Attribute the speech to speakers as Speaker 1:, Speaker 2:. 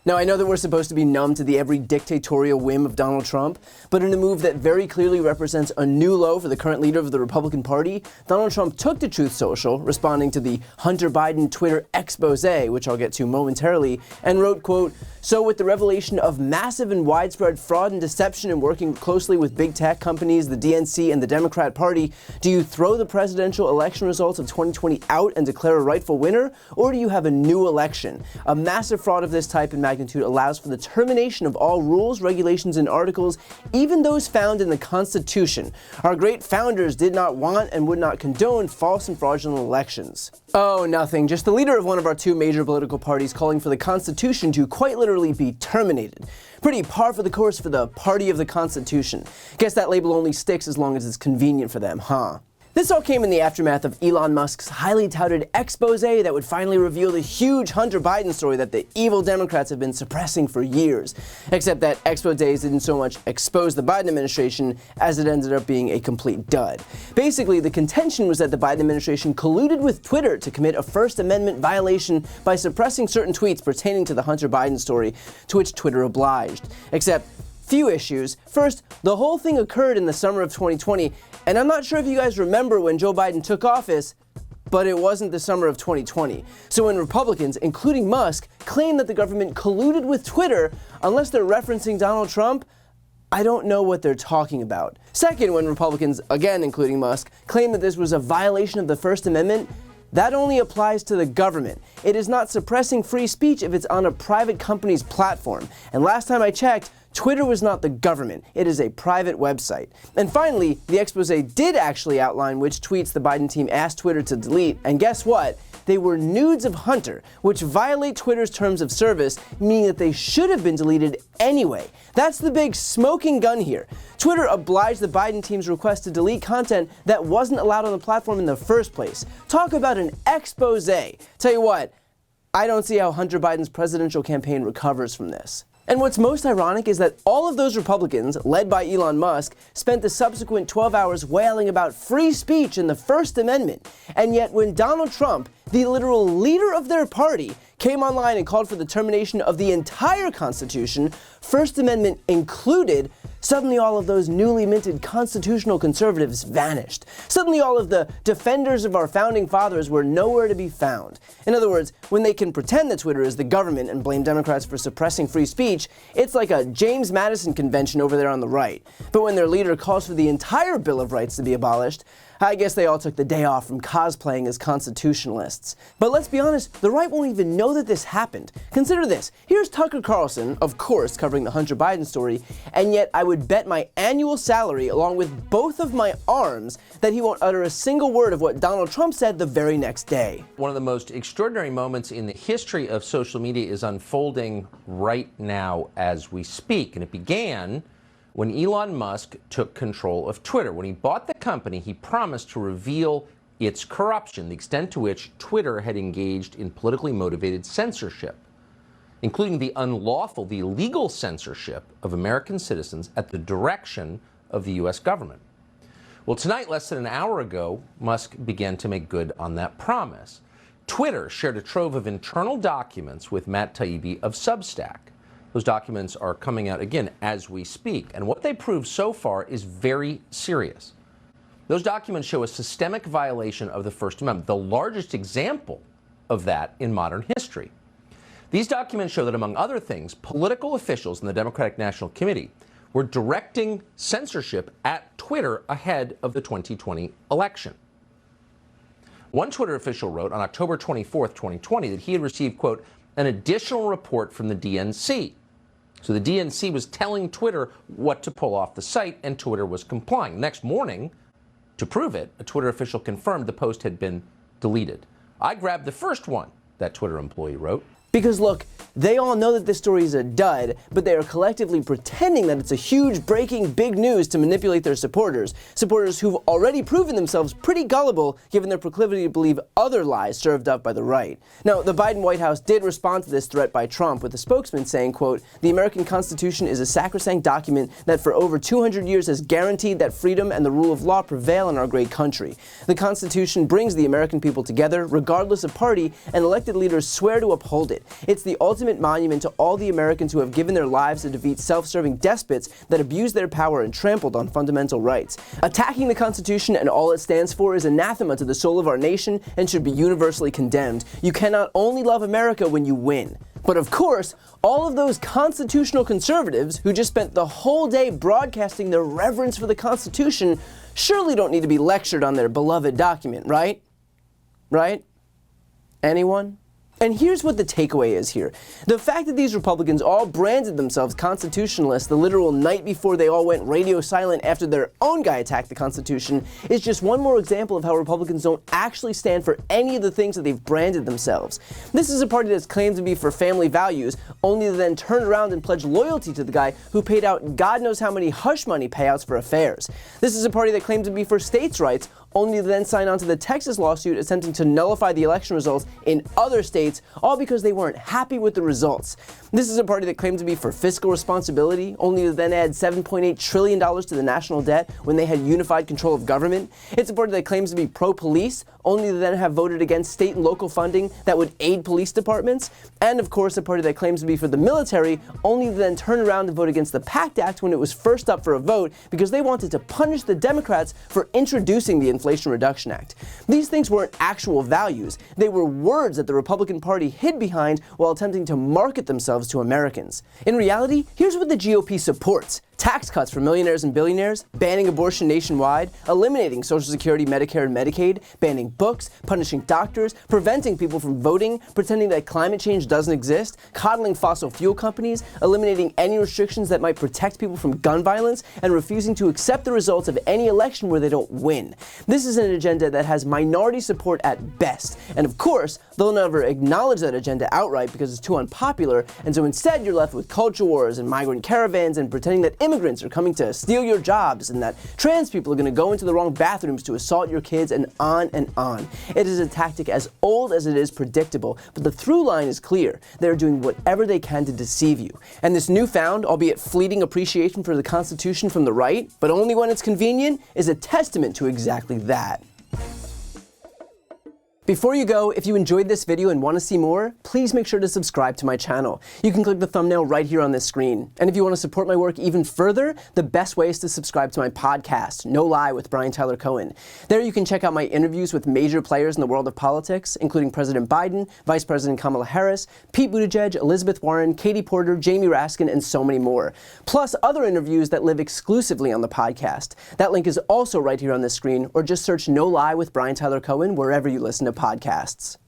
Speaker 1: Now, I know that we're supposed to be numb to the every dictatorial whim of Donald Trump, but in a move that very clearly represents a new low for the current leader of the Republican Party, Donald Trump took to Truth Social, responding to the Hunter Biden Twitter expose, which I'll get to momentarily, and wrote, quote, "So with the revelation of massive and widespread fraud and deception and working closely with big tech companies, the DNC and the Democrat Party, do you throw the presidential election results of 2020 out and declare a rightful winner, or do you have a new election? A massive fraud of this type and magnitude allows for the termination of all rules, regulations, and articles, even those found in the Constitution. Our great founders did not want and would not condone false and fraudulent elections." Oh, nothing. Just the leader of one of our two major political parties calling for the Constitution to quite literally be terminated. Pretty par for the course for the party of the Constitution. Guess that label only sticks as long as it's convenient for them, huh? This all came in the aftermath of Elon Musk's highly touted expose that would finally reveal the huge Hunter Biden story that the evil Democrats have been suppressing for years. Except that expose didn't so much expose the Biden administration as it ended up being a complete dud. Basically, the contention was that the Biden administration colluded with Twitter to commit a First Amendment violation by suppressing certain tweets pertaining to the Hunter Biden story, to which Twitter obliged. Except, few issues. First, the whole thing occurred in the summer of 2020, and I'm not sure if you guys remember when Joe Biden took office, but it wasn't the summer of 2020. So when Republicans, including Musk, claim that the government colluded with Twitter, unless they're referencing Donald Trump, I don't know what they're talking about. Second, when Republicans, again including Musk, claim that this was a violation of the First Amendment, that only applies to the government. It is not suppressing free speech if it's on a private company's platform. And last time I checked, Twitter was not the government. It is a private website. And finally, the expose did actually outline which tweets the Biden team asked Twitter to delete, and guess what? They were nudes of Hunter, which violate Twitter's terms of service, meaning that they should have been deleted anyway. That's the big smoking gun here. Twitter obliged the Biden team's request to delete content that wasn't allowed on the platform in the first place. Talk about an expose. Tell you what, I don't see how Hunter Biden's presidential campaign recovers from this. And what's most ironic is that all of those Republicans, led by Elon Musk, spent the subsequent 12 hours wailing about free speech and the First Amendment. And yet when Donald Trump, the literal leader of their party, came online and called for the termination of the entire Constitution, First Amendment included, suddenly all of those newly minted constitutional conservatives vanished. Suddenly all of the defenders of our founding fathers were nowhere to be found. In other words, when they can pretend that Twitter is the government and blame Democrats for suppressing free speech, it's like a James Madison convention over there on the right. But when their leader calls for the entire Bill of Rights to be abolished, I guess they all took the day off from cosplaying as constitutionalists. But let's be honest, the right won't even know that this happened. Consider this. Here's Tucker Carlson, of course, covering the Hunter Biden story, and yet I would bet my annual salary, along with both of my arms, that he won't utter a single word of what Donald Trump said the very next day.
Speaker 2: One of the most extraordinary moments in the history of social media is unfolding right now as we speak, and it began when Elon Musk took control of Twitter. When he bought the company, he promised to reveal its corruption, the extent to which Twitter had engaged in politically motivated censorship, including the unlawful, the illegal censorship of American citizens at the direction of the U.S. government. Well, tonight, less than an hour ago, Musk began to make good on that promise. Twitter shared a trove of internal documents with Matt Taibbi of Substack. Those documents are coming out again as we speak, and what they prove so far is very serious. Those documents show a systemic violation of the First Amendment, the largest example of that in modern history. These documents show that, among other things, political officials in the Democratic National Committee were directing censorship at Twitter ahead of the 2020 election. One Twitter official wrote on October 24th, 2020, that he had received, quote, an additional report from the DNC. So the DNC was telling Twitter what to pull off the site, and Twitter was complying. Next morning, to prove it, a Twitter official confirmed the post had been deleted. I grabbed the first one, that Twitter employee wrote.
Speaker 1: Because look, they all know that this story is a dud, but they are collectively pretending that it's a huge breaking big news to manipulate their supporters. Supporters who've already proven themselves pretty gullible given their proclivity to believe other lies served up by the right. Now, the Biden White House did respond to this threat by Trump with a spokesman saying, quote, the American Constitution is a sacrosanct document that for over 200 years has guaranteed that freedom and the rule of law prevail in our great country. The Constitution brings the American people together, regardless of party, and elected leaders swear to uphold it. it. It's the ultimate monument to all the Americans who have given their lives to defeat self-serving despots that abuse their power and trampled on fundamental rights. Attacking the Constitution and all it stands for is anathema to the soul of our nation and should be universally condemned. You cannot only love America when you win. But of course, all of those constitutional conservatives who just spent the whole day broadcasting their reverence for the Constitution surely don't need to be lectured on their beloved document, right? Right? Anyone? And here's what the takeaway is here. The fact that these Republicans all branded themselves constitutionalists the literal night before they all went radio silent after their own guy attacked the Constitution is just one more example of how Republicans don't actually stand for any of the things that they've branded themselves. This is a party that's claimed to be for family values, only to then turn around and pledge loyalty to the guy who paid out God knows how many hush money payouts for affairs. This is a party that claimed to be for states' rights, only to then sign on to the Texas lawsuit attempting to nullify the election results in other states, all because they weren't happy with the results. This is a party that claimed to be for fiscal responsibility, only to then add $7.8 trillion to the national debt when they had unified control of government. It's a party that claims to be pro-police, only to then have voted against state and local funding that would aid police departments. And of course, a party that claims to be for the military, only to then turn around and vote against the PACT Act when it was first up for a vote because they wanted to punish the Democrats for introducing the Inflation Reduction Act. These things weren't actual values. They were words that the Republican Party hid behind while attempting to market themselves to Americans. In reality, here's what the GOP supports. Tax cuts for millionaires and billionaires, banning abortion nationwide, eliminating Social Security, Medicare, and Medicaid, banning books, punishing doctors, preventing people from voting, pretending that climate change doesn't exist, coddling fossil fuel companies, eliminating any restrictions that might protect people from gun violence, and refusing to accept the results of any election where they don't win. This is an agenda that has minority support at best, and of course, they'll never acknowledge that agenda outright because it's too unpopular, and so instead you're left with culture wars and migrant caravans and pretending that immigrants are coming to steal your jobs and that trans people are going to go into the wrong bathrooms to assault your kids and on and on. It is a tactic as old as it is predictable, but the through line is clear. They're doing whatever they can to deceive you. And this newfound, albeit fleeting appreciation for the Constitution from the right, but only when it's convenient, is a testament to exactly that. Before you go, if you enjoyed this video and want to see more, please make sure to subscribe to my channel. You can click the thumbnail right here on this screen. And if you want to support my work even further, the best way is to subscribe to my podcast, No Lie with Brian Tyler Cohen. There you can check out my interviews with major players in the world of politics, including President Biden, Vice President Kamala Harris, Pete Buttigieg, Elizabeth Warren, Katie Porter, Jamie Raskin, and so many more. Plus other interviews that live exclusively on the podcast. That link is also right here on this screen, or just search No Lie with Brian Tyler Cohen wherever you listen to podcasts.